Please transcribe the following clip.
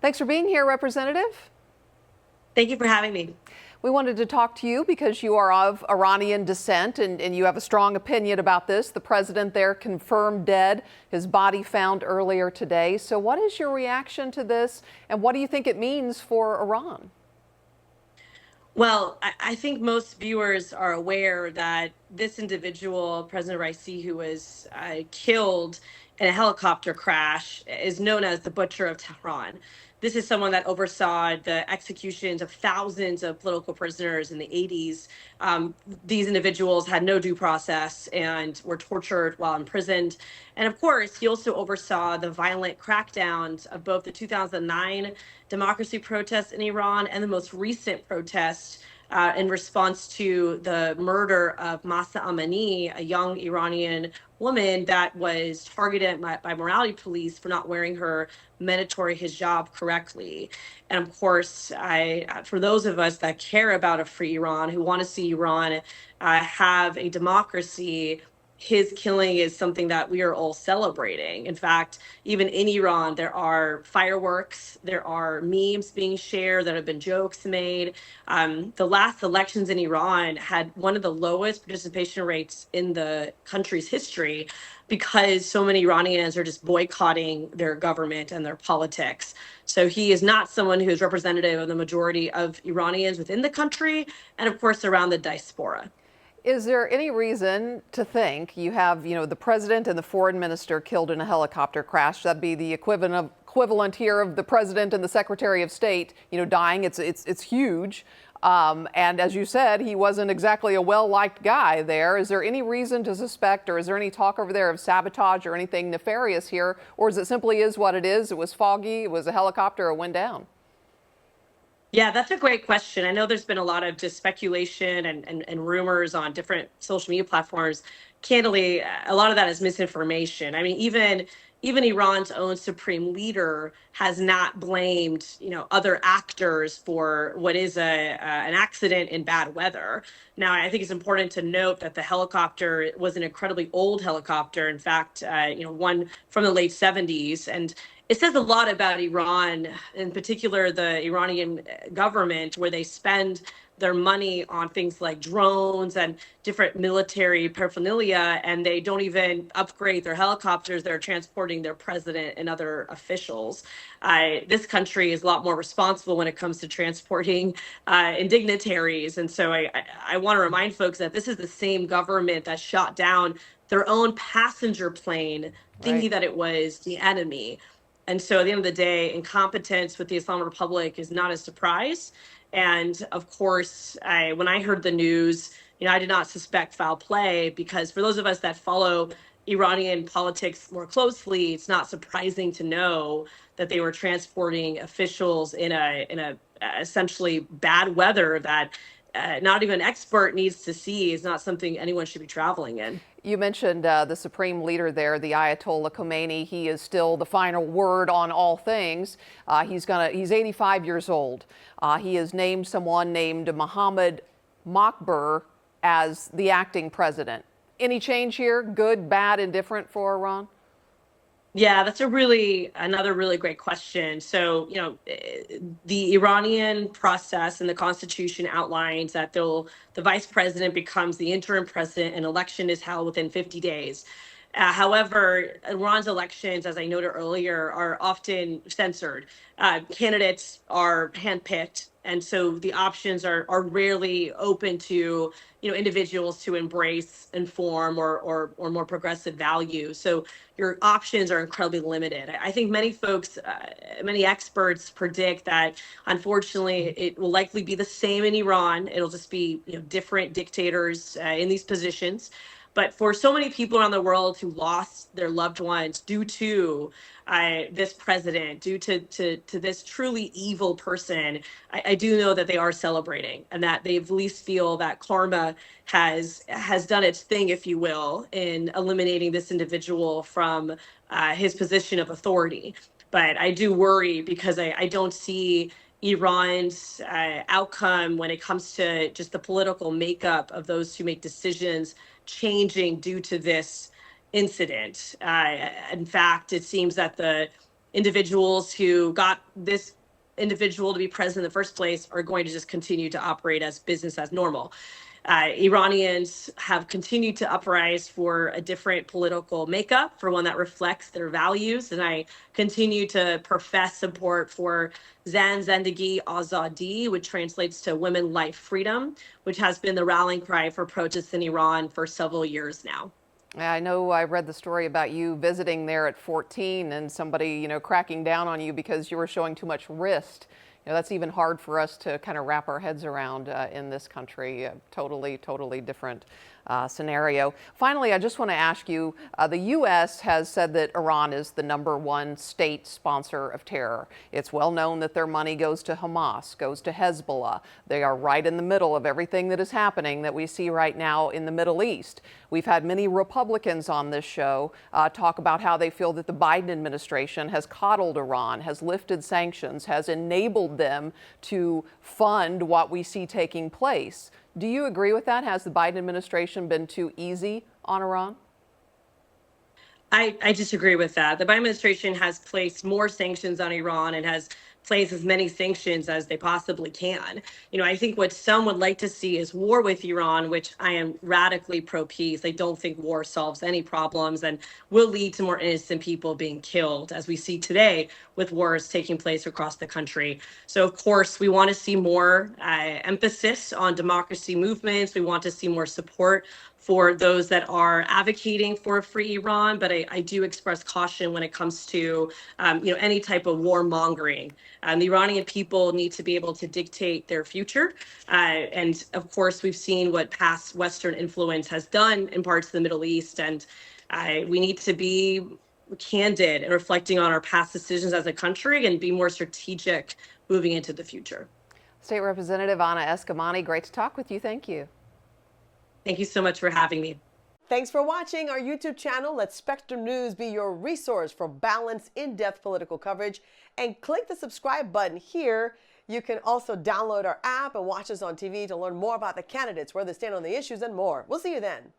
Thanks for being here, Representative. Thank you for having me. We wanted to talk to you because you are of Iranian descent and you have a strong opinion about this. The president there confirmed dead, his body found earlier today. So what is your reaction to this and what do you think it means for Iran? Well, I think most viewers are aware that this individual, President Raisi, who was killed in a helicopter crash, is known as the Butcher of Tehran. This is someone that oversaw the executions of thousands of political prisoners in the 80s. These individuals had no due process and were tortured while imprisoned. And of course, he also oversaw the violent crackdowns of both the 2009 democracy protests in Iran and the most recent protests in response to the murder of Mahsa Amini, a young Iranian woman that was targeted by morality police for not wearing her mandatory hijab correctly. And of course, for those of us that care about a free Iran, who want to see Iran have a democracy, his killing is something that we are all celebrating. In fact, even in Iran, there are fireworks, there are memes being shared, there have been jokes made. The last elections in Iran had one of the lowest participation rates in the country's history because so many Iranians are just boycotting their government and their politics. So he is not someone who is representative of the majority of Iranians within the country and, of course, around the diaspora. Is there any reason to think you have, the president and the foreign minister killed in a helicopter crash? That'd be the equivalent here of the president and the secretary of state, dying. It's huge. And as you said, he wasn't exactly a well-liked guy there. Is there any reason to suspect, or is there any talk over there of sabotage or anything nefarious here? Or is it simply is what it is? It was foggy, it was a helicopter, it went down. Yeah, that's a great question. I know there's been a lot of just speculation and rumors on different social media platforms. Candidly, a lot of that is misinformation. I mean, even Iran's own supreme leader has not blamed, other actors for what is an accident in bad weather. Now, I think it's important to note that the helicopter was an incredibly old helicopter. In fact, one from the late 70s, and it says a lot about Iran, in particular the Iranian government, where they spend their money on things like drones and different military paraphernalia, and they don't even upgrade their helicopters that are transporting their president and other officials. This country is a lot more responsible when it comes to transporting dignitaries. And so I want to remind folks that this is the same government that shot down their own passenger plane, thinking that it was the enemy. And so at the end of the day, incompetence with the Islamic Republic is not a surprise. And of course, when I heard the news, I did not suspect foul play, because for those of us that follow Iranian politics more closely, it's not surprising to know that they were transporting officials in a essentially bad weather that not even an expert needs to see is not something anyone should be traveling in. You mentioned the supreme leader there, the Ayatollah Khomeini. He is still the final word on all things. He's 85 years old. He has named someone named Mohammed Mokber as the acting president. Any change here? Good, bad, indifferent for Iran? Yeah, that's another really great question. So, the Iranian process and the constitution outlines that the vice president becomes the interim president and election is held within 50 days. However, Iran's elections, as I noted earlier, are often censored. Candidates are handpicked, and so the options are rarely open to individuals to embrace, inform, or more progressive values. So your options are incredibly limited. I think many folks, many experts predict that unfortunately it will likely be the same in Iran. It'll just be different dictators in these positions. But for so many people around the world who lost their loved ones due to this president, due to this truly evil person, I do know that they are celebrating, and that they at least feel that karma has done its thing, if you will, in eliminating this individual from his position of authority. But I do worry, because I don't see Iran's outcome when it comes to just the political makeup of those who make decisions changing due to this incident. In fact, it seems that the individuals who got this individual to be president in the first place are going to just continue to operate as business as normal. Iranians have continued to uprise for a different political makeup, for one that reflects their values. And I continue to profess support for Zan Zendagi Azadi, which translates to women, life, freedom, which has been the rallying cry for protests in Iran for several years now. I know I read the story about you visiting there at 14 and somebody, cracking down on you because you were showing too much wrist. That's even hard for us to kind of wrap our heads around in this country. Totally different scenario. Finally, I just want to ask you, the U.S. has said that Iran is the #1 state sponsor of terror. It's well known that their money goes to Hamas, goes to Hezbollah. They are right in the middle of everything that is happening that we see right now in the Middle East. We've had many Republicans on this show talk about how they feel that the Biden administration has coddled Iran, has lifted sanctions, has enabled them to fund what we see taking place. Do you agree with that? Has the Biden administration been too easy on Iran? I disagree with that. The Biden administration has placed more sanctions on Iran and has placed as many sanctions as they possibly can. I think what some would like to see is war with Iran, which I am radically pro-peace. I don't think war solves any problems and will lead to more innocent people being killed, as we see today with wars taking place across the country. So, of course, we want to see more emphasis on democracy movements. We want to see more support for those that are advocating for a free Iran, but I do express caution when it comes to any type of warmongering. The Iranian people need to be able to dictate their future, and of course, we've seen what past Western influence has done in parts of the Middle East, and we need to be candid and reflecting on our past decisions as a country and be more strategic moving into the future. State Representative Anna Eskamani, great to talk with you. Thank you. Thank you so much for having me. Thanks for watching our YouTube channel. Let Spectrum News be your resource for balanced, in-depth political coverage. And click the subscribe button here. You can also download our app and watch us on TV to learn more about the candidates, where they stand on the issues, and more. We'll see you then.